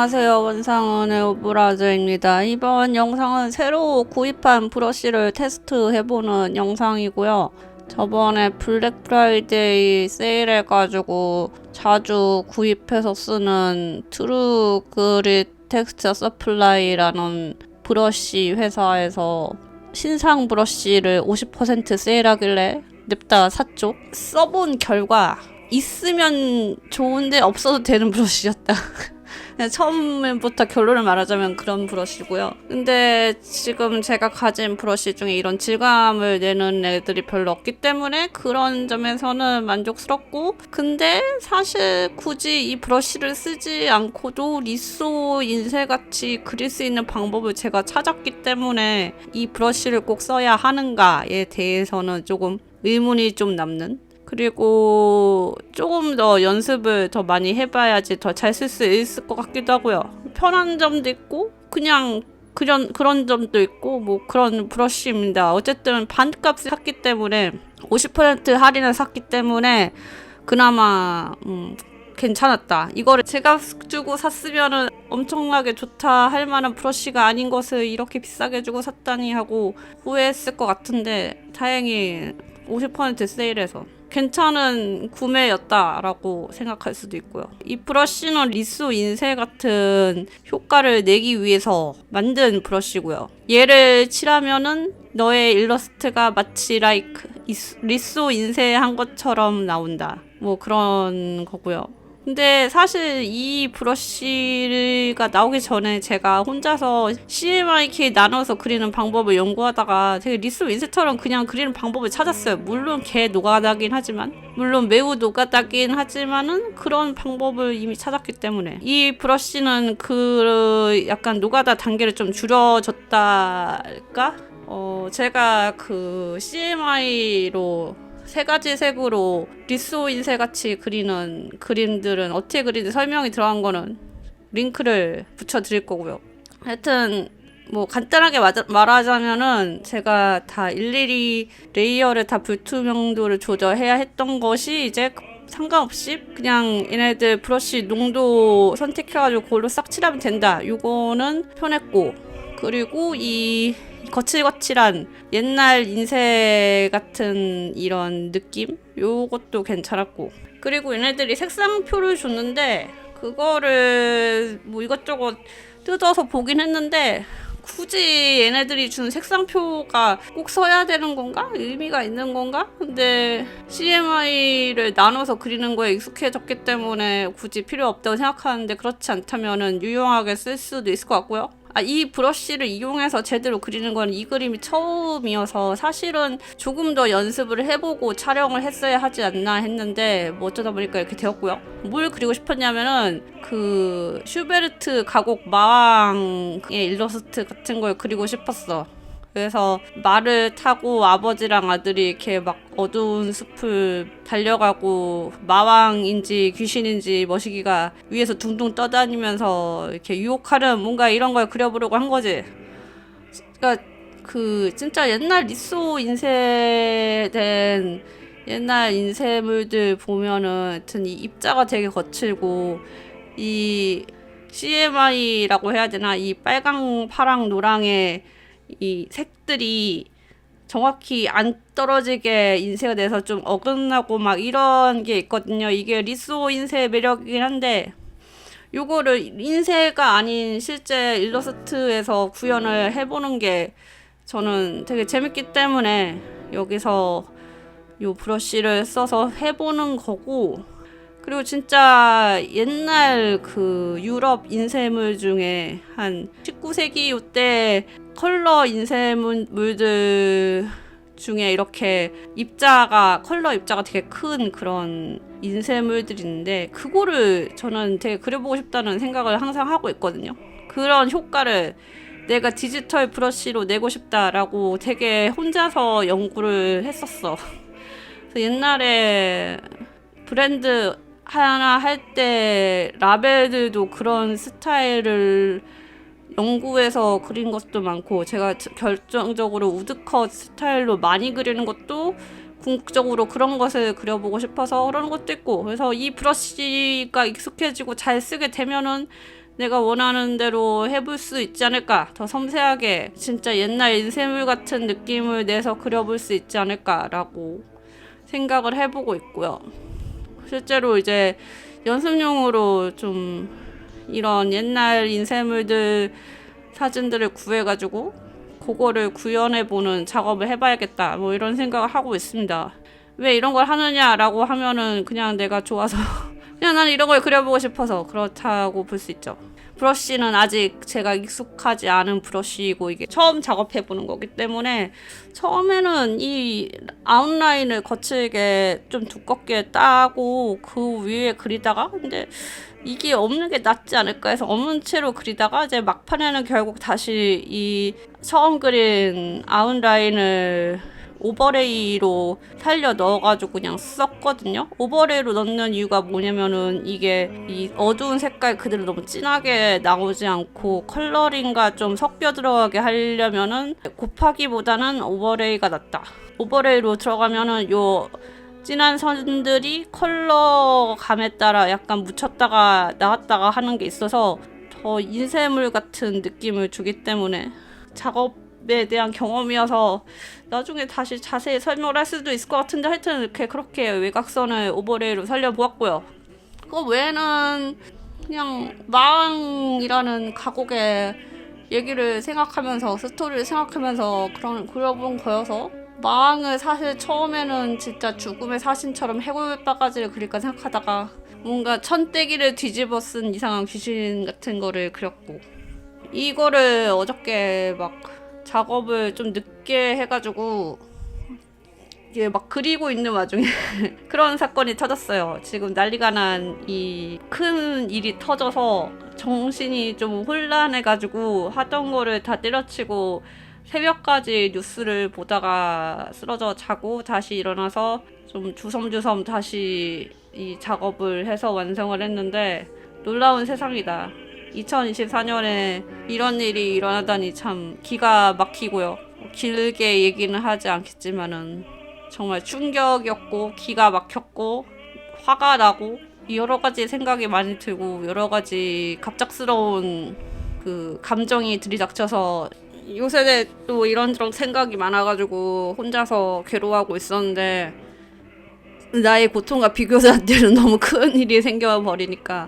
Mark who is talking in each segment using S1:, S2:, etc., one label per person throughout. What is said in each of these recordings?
S1: 안녕하세요. 원상은의 오브라즈입니다. 이번 영상은 새로 구입한 브러쉬를 테스트해보는 영상이고요. 저번에 블랙 프라이데이 세일해가지고 자주 구입해서 쓰는 트루 그릿 텍스처 서플라이라는 브러쉬 회사에서 신상 브러쉬를 50% 세일하길래 냅다 샀죠. 써본 결과 있으면 좋은데 없어도 되는 브러쉬였다. 그냥 처음부터 결론을 말하자면 그런 브러쉬고요. 근데 지금 제가 가진 브러쉬 중에 이런 질감을 내는 애들이 별로 없기 때문에 그런 점에서는 만족스럽고, 근데 사실 굳이 이 브러쉬를 쓰지 않고도 리쏘 인쇄같이 그릴 수 있는 방법을 제가 찾았기 때문에 이 브러쉬를 꼭 써야 하는가에 대해서는 조금 의문이 좀 남는, 그리고 조금 더 연습을 더 많이 해봐야지 더 잘 쓸 수 있을 것 같기도 하고요. 편한 점도 있고 그냥 그런 점도 있고 뭐 그런 브러쉬입니다. 어쨌든 반값을 샀기 때문에 50% 할인을 샀기 때문에 그나마 괜찮았다. 이거를 제가 주고 샀으면은 엄청나게 좋다 할 만한 브러쉬가 아닌 것을 이렇게 비싸게 주고 샀다니 하고 후회했을 것 같은데, 다행히 50% 세일해서 괜찮은 구매였다라고 생각할 수도 있고요. 이 브러쉬는 리쏘 인쇄 같은 효과를 내기 위해서 만든 브러쉬고요. 얘를 칠하면은 너의 일러스트가 마치 리쏘 인쇄한 것처럼 나온다. 뭐 그런 거고요. 근데 사실 이 브러쉬가 나오기 전에 제가 혼자서 CMYK 나눠서 그리는 방법을 연구하다가 되게 리쏘 인쇄처럼 그냥 그리는 방법을 찾았어요. 물론 개 노가다긴 하지만, 물론 매우 노가다긴 하지만은 그런 방법을 이미 찾았기 때문에 이 브러쉬는 그 약간 노가다 단계를 좀 줄여줬달까? 제가 그 CMY로 3가지 색으로 리쏘 인쇄 같이 그리는 그림들은 어떻게 그리는지 설명이 들어간 거는 링크를 붙여드릴 거고요. 하여튼 뭐 간단하게 말하자면은 제가 다 일일이 레이어를 다 불투명도를 조절해야 했던 것이 이제 상관없이 그냥 얘네들 브러쉬 농도 선택해가지고 그걸로 싹 칠하면 된다. 요거는 편했고, 그리고 이 거칠거칠한 옛날 인쇄 같은 이런 느낌? 요것도 괜찮았고, 그리고 얘네들이 색상표를 줬는데 그거를 뭐 이것저것 뜯어서 보긴 했는데 굳이 얘네들이 준 색상표가 꼭 써야 되는 건가? 의미가 있는 건가? 근데 CMY를 나눠서 그리는 거에 익숙해졌기 때문에 굳이 필요 없다고 생각하는데, 그렇지 않다면은 유용하게 쓸 수도 있을 것 같고요. 이 브러쉬를 이용해서 제대로 그리는 건 이 그림이 처음이어서 사실은 조금 더 연습을 해보고 촬영을 했어야 하지 않나 했는데 뭐 어쩌다 보니까 이렇게 되었고요. 뭘 그리고 싶었냐면은 그 슈베르트 가곡 마왕의 일러스트 같은 걸 그리고 싶었어. 그래서 말을 타고 아버지랑 아들이 이렇게 막 어두운 숲을 달려가고 마왕인지 귀신인지 머시기가 위에서 둥둥 떠다니면서 이렇게 유혹하는 뭔가 이런 걸 그려보려고 한 거지. 그러니까 그 진짜 옛날 리쏘 인쇄된 옛날 인쇄물들 보면은 하여튼 이 입자가 되게 거칠고 이 CMY라고 해야 되나, 이 빨강, 파랑, 노랑의 이 색들이 정확히 안 떨어지게 인쇄가 돼서 좀 어긋나고 막 이런 게 있거든요. 이게 리쏘 인쇄의 매력이긴 한데, 요거를 인쇄가 아닌 실제 일러스트에서 구현을 해보는 게 저는 되게 재밌기 때문에 여기서 요 브러쉬를 써서 해보는 거고, 그리고 진짜 옛날 그 유럽 인쇄물 중에 한 19세기 요때 컬러 인쇄물들 중에 이렇게 컬러 입자가 되게 큰 그런 인쇄물들이 있는데, 그거를 저는 되게 그려보고 싶다는 생각을 항상 하고 있거든요. 그런 효과를 내가 디지털 브러쉬로 내고 싶다라고 되게 혼자서 연구를 했었어. 그래서 옛날에 브랜드 하나 할 때 라벨들도 그런 스타일을 연구해서 그린 것도 많고, 제가 결정적으로 우드컷 스타일로 많이 그리는 것도 궁극적으로 그런 것을 그려보고 싶어서 그러는 것도 있고, 그래서 이 브러쉬가 익숙해지고 잘 쓰게 되면은 내가 원하는 대로 해볼 수 있지 않을까, 더 섬세하게 진짜 옛날 인쇄물 같은 느낌을 내서 그려볼 수 있지 않을까라고 생각을 해보고 있고요. 실제로 이제 연습용으로 좀 이런 옛날 인쇄물들 사진들을 구해가지고 그거를 구현해보는 작업을 해봐야겠다, 뭐 이런 생각을 하고 있습니다. 왜 이런 걸 하느냐라고 하면은 그냥 내가 좋아서 그냥 나는 이런 걸 그려보고 싶어서 그렇다고 볼 수 있죠. 브러쉬는 아직 제가 익숙하지 않은 브러쉬이고 이게 처음 작업해보는 거기 때문에 처음에는 이 아웃라인을 거칠게 좀 두껍게 따고 그 위에 그리다가, 근데 이게 없는 게 낫지 않을까 해서 없는 채로 그리다가 이제 막판에는 결국 다시 이 처음 그린 아웃라인을 오버레이로 살려 넣어가지고 그냥 썼거든요. 오버레이로 넣는 이유가 뭐냐면은 이게 이 어두운 색깔 그대로 너무 진하게 나오지 않고 컬러링과 좀 섞여 들어가게 하려면은 곱하기보다는 오버레이가 낫다. 오버레이로 들어가면은 요 진한 선들이 컬러감에 따라 약간 묻혔다가 나왔다가 하는 게 있어서 더 인쇄물 같은 느낌을 주기 때문에 작업에 대한 경험이어서 나중에 다시 자세히 설명을 할 수도 있을 것 같은데, 하여튼 이렇게 그렇게 외곽선을 오버레이로 살려보았고요. 그 외에는 그냥 마왕이라는 가곡의 얘기를 생각하면서 스토리를 생각하면서 그려본 거여서, 마왕을 사실 처음에는 진짜 죽음의 사신처럼 해골 바가지를 그릴까 생각하다가 뭔가 천대기를 뒤집어 쓴 이상한 귀신 같은 거를 그렸고, 이거를 어저께 막 작업을 좀 늦게 해가지고 이게 막 그리고 있는 와중에 그런 사건이 터졌어요. 지금 난리가 난 이 큰 일이 터져서 정신이 좀 혼란해가지고 하던 거를 다 때려치고 새벽까지 뉴스를 보다가 쓰러져 자고 다시 일어나서 좀 주섬주섬 다시 이 작업을 해서 완성을 했는데, 놀라운 세상이다. 2024년에 이런 일이 일어나다니 참 기가 막히고요. 길게 얘기는 하지 않겠지만은 정말 충격이었고 기가 막혔고 화가 나고 여러 가지 생각이 많이 들고 여러 가지 갑작스러운 그 감정이 들이닥쳐서 요새 또 이런저런 생각이 많아가지고 혼자서 괴로워하고 있었는데, 나의 고통과 비교도 안 되는 너무 큰 일이 생겨버리니까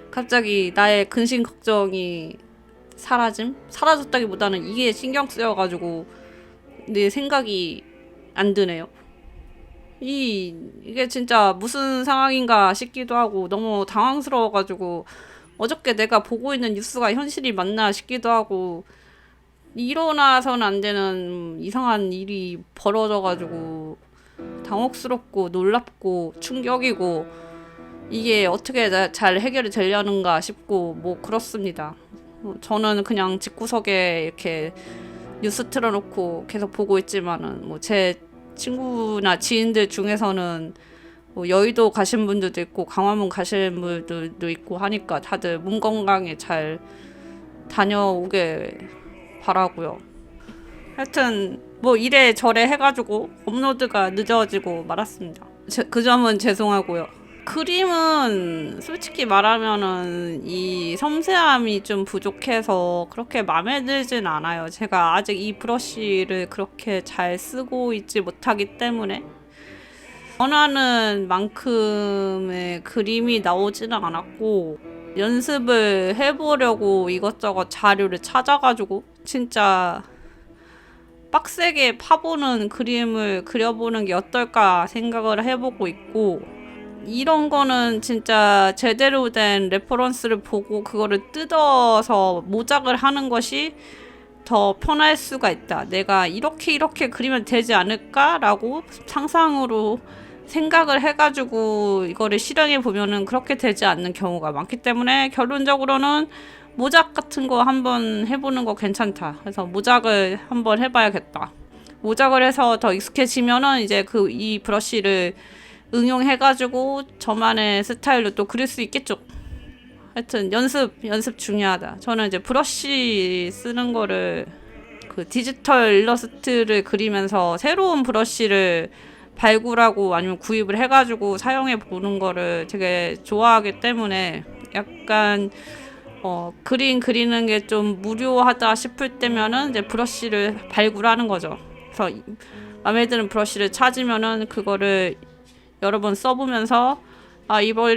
S1: 갑자기 나의 근심 걱정이 사라졌다기보다는 이게 신경 쓰여가지고 내 생각이 안 드네요. 이게 진짜 무슨 상황인가 싶기도 하고 너무 당황스러워가지고 어저께 내가 보고 있는 뉴스가 현실이 맞나 싶기도 하고, 일어나서는 안 되는 이상한 일이 벌어져가지고 당혹스럽고 놀랍고 충격이고 이게 어떻게 잘 해결이 되려는가 싶고 뭐 그렇습니다. 저는 그냥 집구석에 이렇게 뉴스 틀어놓고 계속 보고 있지만은 뭐 제 친구나 지인들 중에서는 뭐 여의도 가신 분들도 있고 광화문 가신 분들도 있고 하니까 다들 몸 건강에 잘 다녀오게 바라고요. 하여튼 뭐 이래저래 해가지고 업로드가 늦어지고 말았습니다. 그 점은 죄송하고요. 그림은 솔직히 말하면은 이 섬세함이 좀 부족해서 그렇게 마음에 들진 않아요. 제가 아직 이 브러쉬를 그렇게 잘 쓰고 있지 못하기 때문에 원하는 만큼의 그림이 나오지는 않았고, 연습을 해보려고 이것저것 자료를 찾아가지고 진짜 빡세게 파보는 그림을 그려보는 게 어떨까 생각을 해보고 있고, 이런 거는 진짜 제대로 된 레퍼런스를 보고 그거를 뜯어서 모작을 하는 것이 더 편할 수가 있다. 내가 이렇게 그리면 되지 않을까라고 상상으로 생각을 해가지고 이거를 실행해 보면은 그렇게 되지 않는 경우가 많기 때문에 결론적으로는 모작 같은 거 한번 해보는 거 괜찮다. 그래서 모작을 한번 해봐야겠다. 모작을 해서 더 익숙해지면은 이제 이 브러쉬를 응용해가지고 저만의 스타일로 또 그릴 수 있겠죠. 하여튼 연습 중요하다. 저는 이제 브러쉬 쓰는 거를 그 디지털 일러스트를 그리면서 새로운 브러쉬를 발굴하고 아니면 구입을 해가지고 사용해 보는 거를 되게 좋아하기 때문에 약간 그림 그리는 게 좀 무료하다 싶을 때면은 이제 브러쉬를 발굴하는 거죠. 그래서 마음에 드는 브러쉬를 찾으면은 그거를 여러 번 써보면서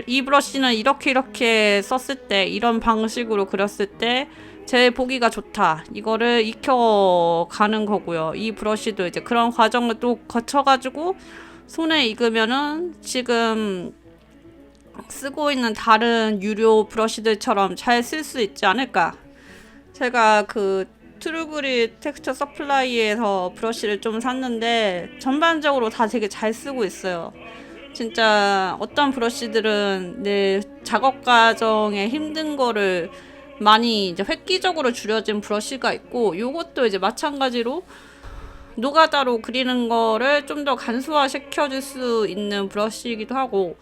S1: 이 브러쉬는 이렇게 썼을 때, 이런 방식으로 그렸을 때 제 보기가 좋다. 이거를 익혀가는 거고요. 이 브러쉬도 이제 그런 과정을 또 거쳐가지고 손에 익으면은 지금 쓰고 있는 다른 유료 브러쉬들처럼 잘 쓸 수 있지 않을까. 제가 그 트루그립 텍스처 서플라이에서 브러쉬를 좀 샀는데 전반적으로 다 되게 잘 쓰고 있어요. 진짜 어떤 브러쉬들은 내 작업 과정에 힘든 거를 많이 이제 획기적으로 줄여진 브러쉬가 있고, 요것도 이제 마찬가지로 노가다로 그리는 거를 좀 더 간소화시켜줄 수 있는 브러쉬이기도 하고,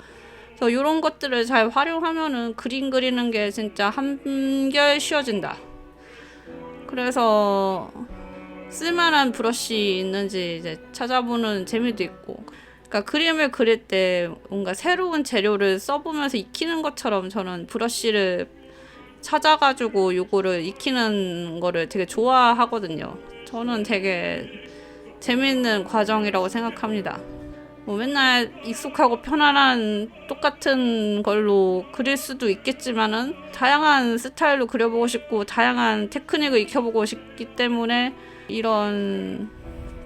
S1: 그래서 이런 것들을 잘 활용하면은 그림 그리는 게 진짜 한결 쉬워진다. 그래서 쓸만한 브러쉬 있는지 이제 찾아보는 재미도 있고, 그러니까 그림을 그릴 때 뭔가 새로운 재료를 써보면서 익히는 것처럼 저는 브러쉬를 찾아가지고 요거를 익히는 거를 되게 좋아하거든요. 저는 되게 재밌는 과정이라고 생각합니다. 뭐 맨날 익숙하고 편안한 똑같은 걸로 그릴 수도 있겠지만은 다양한 스타일로 그려보고 싶고 다양한 테크닉을 익혀보고 싶기 때문에 이런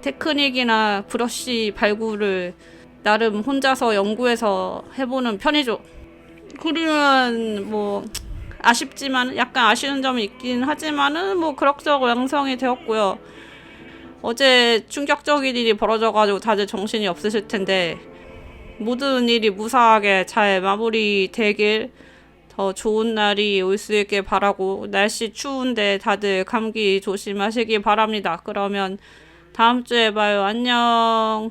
S1: 테크닉이나 브러쉬 발굴을 나름 혼자서 연구해서 해보는 편이죠. 그림은 뭐 아쉽지만 약간 아쉬운 점이 있긴 하지만은 뭐 그럭저럭 완성이 되었고요. 어제 충격적인 일이 벌어져가지고 다들 정신이 없으실 텐데 모든 일이 무사하게 잘 마무리되길, 더 좋은 날이 올 수 있길 바라고, 날씨 추운데 다들 감기 조심하시기 바랍니다. 그러면 다음 주에 봐요. 안녕.